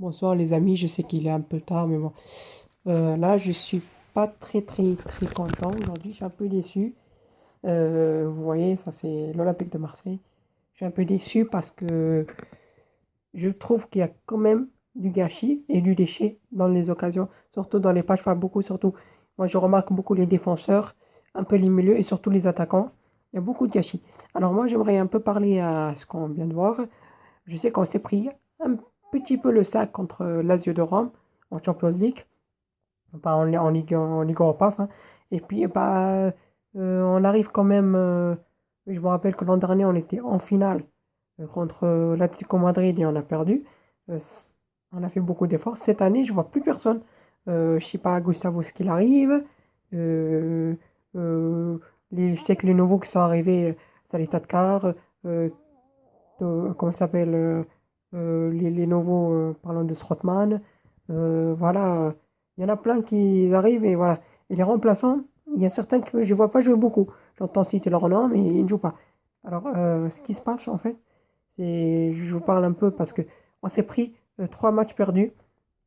Bonsoir les amis, je sais qu'il est un peu tard, mais bon. Là, je suis pas très content aujourd'hui, je suis un peu déçu. Vous voyez, ça c'est l'Olympique de Marseille. Je suis un peu déçu parce que je trouve qu'il y a quand même du gâchis et du déchet dans les occasions, surtout dans les pages, pas beaucoup, surtout. Moi, je remarque beaucoup les défenseurs, un peu les milieux et surtout les attaquants. Il y a beaucoup de gâchis. Alors moi, j'aimerais un peu parler à ce qu'on vient de voir. Je sais qu'on s'est pris un petit peu le sac contre Lazio de Rome en Champions League, pas en Ligue Europa, enfin. Et puis, bah, on arrive quand même. Je me rappelle que l'an dernier, on était en finale contre l'Atlético Madrid et on a perdu. On a fait beaucoup d'efforts. Cette année, je vois plus personne. Je sais pas, Gustavo, ce qu'il arrive. Euh, je sais que les nouveaux qui sont arrivés, Salih Takar, comment ça s'appelle les nouveaux, parlant de Strootman. Voilà, il y en a plein qui arrivent et voilà. Et les remplaçants, il y a certains que je ne vois pas jouer beaucoup. J'entends citer leur nom, mais ils ne jouent pas. Alors, ce qui se passe en fait, c'est, je vous parle un peu parce que on s'est pris 3 matchs perdus.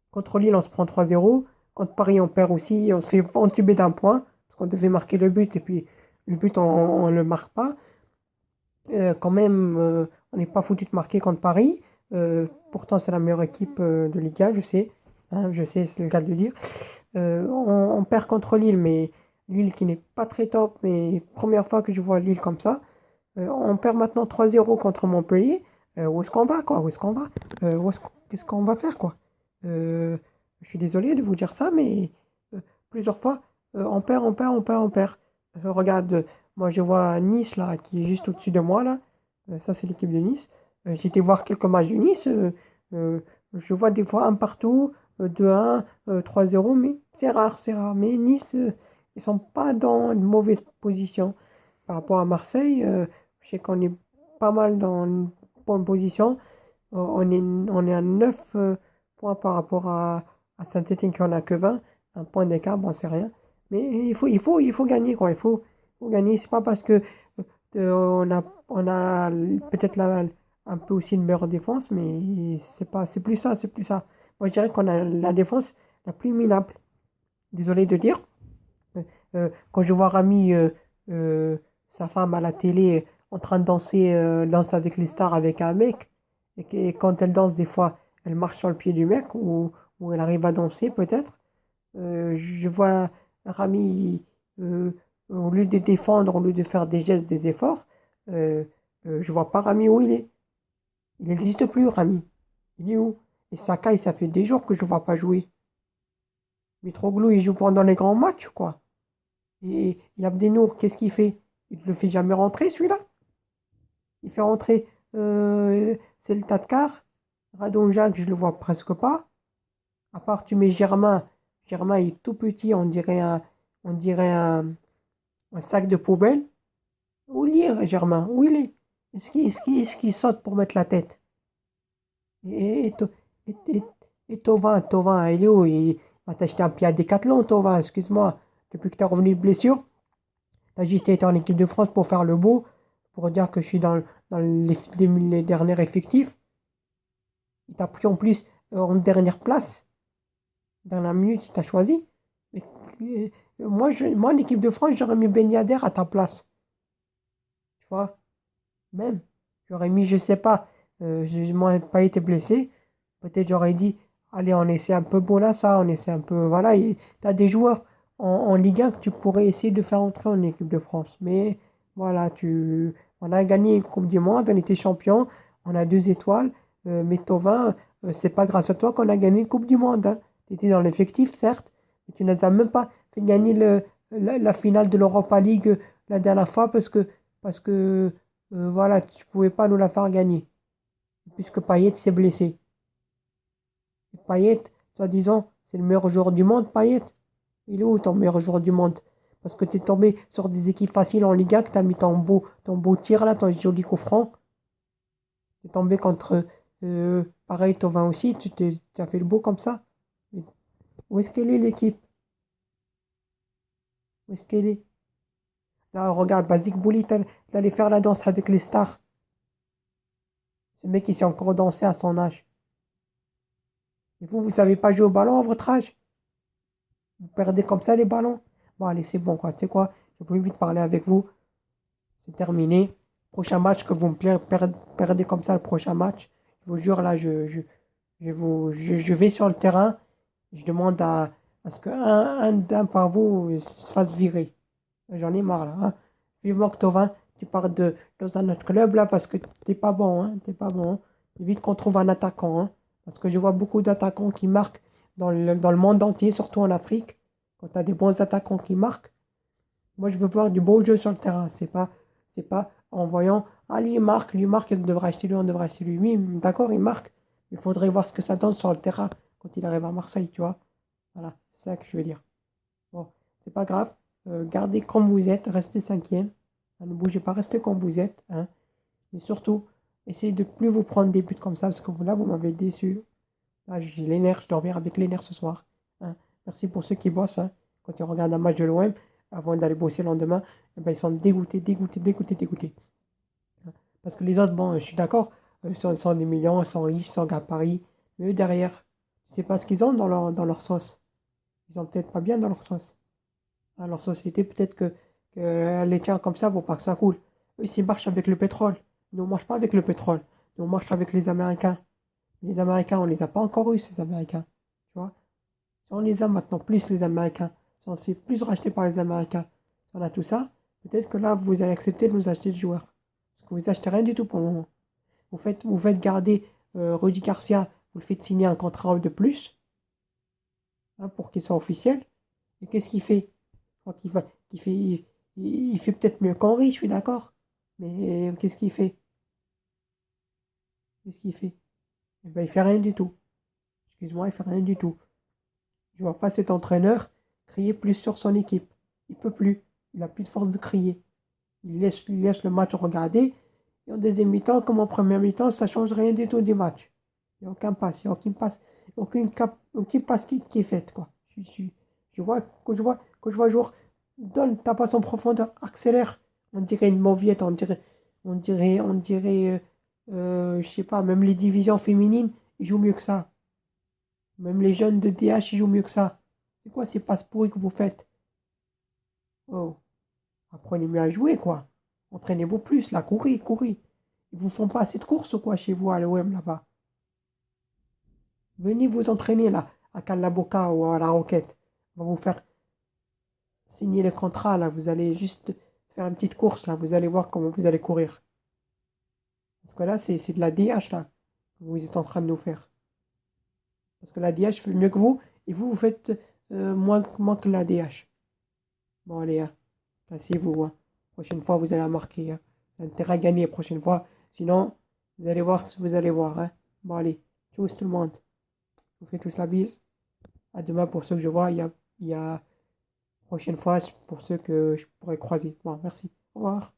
Contre Lille, on se prend 3-0. Contre Paris, on perd aussi. On se fait entuber d'un point parce qu'on devait marquer le but et puis le but, on ne le marque pas. Quand même, on n'est pas foutu de marquer contre Paris. Pourtant, c'est la meilleure équipe de Liga, je sais. Hein, je sais, c'est le cas de le dire. On perd contre Lille, mais Lille qui n'est pas très top, mais première fois que je vois Lille comme ça. On perd maintenant 3-0 contre Montpellier. Où est-ce qu'on va, quoi? Où est-ce qu'on va? Qu'est-ce qu'on va faire, quoi? Euh, je suis désolé de vous dire ça, mais plusieurs fois, on perd. Regarde, moi je vois Nice, là, qui est juste au-dessus de moi, là. Ça, c'est l'équipe de Nice. J'ai été voir quelques matchs de Nice. Je vois des fois un partout, 2-1, 3-0, mais c'est rare, c'est rare. Mais Nice, ils sont pas dans une mauvaise position. Par rapport à Marseille, je sais qu'on est pas mal dans une bonne position. On est à 9 points par rapport à Saint-Étienne qui en a que 20. Un point d'écart, bon, c'est rien. Mais il faut gagner, quoi. Il faut gagner. C'est pas parce que on a peut-être un peu aussi une meilleure défense, mais c'est plus ça, c'est plus ça. Moi, je dirais qu'on a la défense la plus minable. Désolé de dire. Quand je vois Rami, euh, sa femme à la télé, en train de danser, danse avec les stars avec un mec, et quand elle danse, des fois, elle marche sur le pied du mec, ou elle arrive à danser peut-être. Je vois Rami, au lieu de défendre, au lieu de faire des gestes, des efforts, euh, je vois pas Rami où il est. Il n'existe plus, Rami. Il est où? Et Sakai, ça fait des jours que je ne vois pas jouer. Mitroglou, il joue pendant les grands matchs, quoi. Et Abdenour, qu'est-ce qu'il fait? Il ne le fait jamais rentrer, celui-là. Il fait rentrer c'est le Tatkar. Radon Jacques, je le vois presque pas. À part tu mets Germain. Germain il est tout petit, on dirait un sac de poubelle. Où il est, Germain? Où il est? Est-ce qu'il saute pour mettre la tête? Et, et, To- et, et- et Thauvin, il est où? Il va t'acheter un pied à Décathlon, Thauvin, excuse-moi. Depuis que tu es revenu de blessure. T'as juste été en équipe de France pour faire le beau, pour dire que je suis dans les derniers effectifs. Il t'a pris en plus en dernière place. Dans la minute, il t'a choisi. Mais moi, en équipe de France, j'aurais mis Ben Yedder à ta place. Tu vois, même. J'aurais mis, je sais pas, moi, pas été blessé. Peut-être j'aurais dit, allez, on essaie un peu Bola, ça, on essaie un peu. Voilà, tu as des joueurs en Ligue 1 que tu pourrais essayer de faire entrer en équipe de France. Mais voilà, on a gagné une Coupe du Monde, on était champion, on a 2 étoiles. Mais Thauvin, c'est pas grâce à toi qu'on a gagné une Coupe du Monde. Hein. Tu étais dans l'effectif, certes, mais tu n'as même pas fait gagner la finale de l'Europa League la dernière fois parce que voilà, tu pouvais pas nous la faire gagner, puisque Payet s'est blessé. Et Payet, soi-disant, c'est le meilleur joueur du monde, Payet. Il est où ton meilleur joueur du monde? Parce que tu es tombé sur des équipes faciles en Liga, que tu as mis ton beau tir là, ton joli coup franc. Tu es tombé contre, pareil, Thauvin aussi, tu as fait le beau comme ça. Mais où est-ce qu'elle est l'équipe? Où est-ce qu'elle est? Là, regarde, Basik Bouli, il allait faire la danse avec les stars. Ce mec, il sait encore danser à son âge. Et vous savez pas jouer au ballon à votre âge? Vous perdez comme ça les ballons? Bon, allez, c'est bon, quoi. C'est quoi? J'ai plus envie de parler avec vous. C'est terminé. Prochain match que vous me perdez comme ça, le prochain match. Je vous jure, là, je vais sur le terrain. Je demande à ce qu'un d'un par vous se fasse virer. J'en ai marre, là, hein. Vivement que Tovin, tu pars dans un autre club, là, parce que t'es pas bon, hein. T'es pas bon, hein. Vite qu'on trouve un attaquant, hein. Parce que je vois beaucoup d'attaquants qui marquent dans le monde entier, surtout en Afrique. Quand tu as des bons attaquants qui marquent, moi, je veux voir du beau jeu sur le terrain. C'est pas en voyant, ah, lui, il marque, on devrait acheter lui, on devrait acheter lui. Oui, d'accord, il marque. Il faudrait voir ce que ça donne sur le terrain quand il arrive à Marseille, tu vois. Voilà, c'est ça que je veux dire. Bon, c'est pas grave. Gardez comme vous êtes, restez cinquième. Ne bougez pas, restez comme vous êtes, hein. Mais surtout, essayez de plus vous prendre des buts comme ça, parce que là, vous m'avez déçu. Là, j'ai les nerfs, je dormirai avec les nerfs ce soir, hein. Merci pour ceux qui bossent, hein. Quand ils regardent un match de l'OM, avant d'aller bosser le lendemain, eh ben, ils sont dégoûtés, dégoûtés, dégoûtés, dégoûtés. Parce que les autres, bon, je suis d'accord, ils sont des millions, ils sont riches, ils sont à Paris. Mais eux, derrière, je sais pas ce qu'ils ont dans leur sauce. Ils ont peut-être pas bien dans leur sauce. Hein, leur société, peut-être que elle les tient comme ça pour pas que ça coule. Eux, ils marchent avec le pétrole. Nous, on marche pas avec le pétrole. Nous, on marche avec les Américains. Les Américains, on les a pas encore eu, ces Américains. Tu vois? Si on les a maintenant, plus les Américains. Si on se fait plus racheter par les Américains. Si on a tout ça, peut-être que là, vous allez accepter de nous acheter des joueurs. Parce que vous achetez rien du tout pour le moment. Vous faites garder Rudy Garcia, vous le faites signer un contrat de plus, hein, pour qu'il soit officiel. Et qu'est-ce qu'il fait? Je crois qu'il fait, il fait peut-être mieux qu'Henry, je suis d'accord. Mais qu'est-ce qu'il fait? Qu'est-ce qu'il fait? Eh ben, il fait rien du tout. Excuse-moi, il fait rien du tout. Je vois pas cet entraîneur crier plus sur son équipe. Il peut plus. Il a plus de force de crier. Il laisse le match regarder. Et en deuxième mi-temps, comme en première mi-temps, ça change rien du tout du match. Il n'y a aucun passe. Il n'y a aucune passe. Aucune passe qui est faite, quoi. Quand je vois un joueur, donne, tape à son profondeur, accélère. On dirait une mauviette, je sais pas, même les divisions féminines, ils jouent mieux que ça. Même les jeunes de DH, ils jouent mieux que ça. C'est quoi ces passes pourries que vous faites? Oh, apprenez mieux à jouer, quoi. Entraînez-vous plus, là, courez, courez. Ils vous font pas assez de courses ou quoi chez vous à l'OM là-bas? Venez vous entraîner là, à Calaboca ou à La Roquette. On va vous faire signer le contrat là. Vous allez juste faire une petite course là. Vous allez voir comment vous allez courir. Parce que là, c'est de la DH là que vous êtes en train de nous faire. Parce que la DH fait mieux que vous et vous faites moins que la DH. Bon, allez, hein. Cassez-vous, hein. Prochaine fois, vous allez marquer, hein. Vous avez intérêt à gagner la prochaine fois. Sinon, vous allez voir ce que vous allez voir, hein. Bon, allez, tous tout le monde. Je vous fais tous la bise. À demain pour ceux que je vois. Il y a prochaine fois pour ceux que je pourrais croiser. Bon, merci. Au revoir.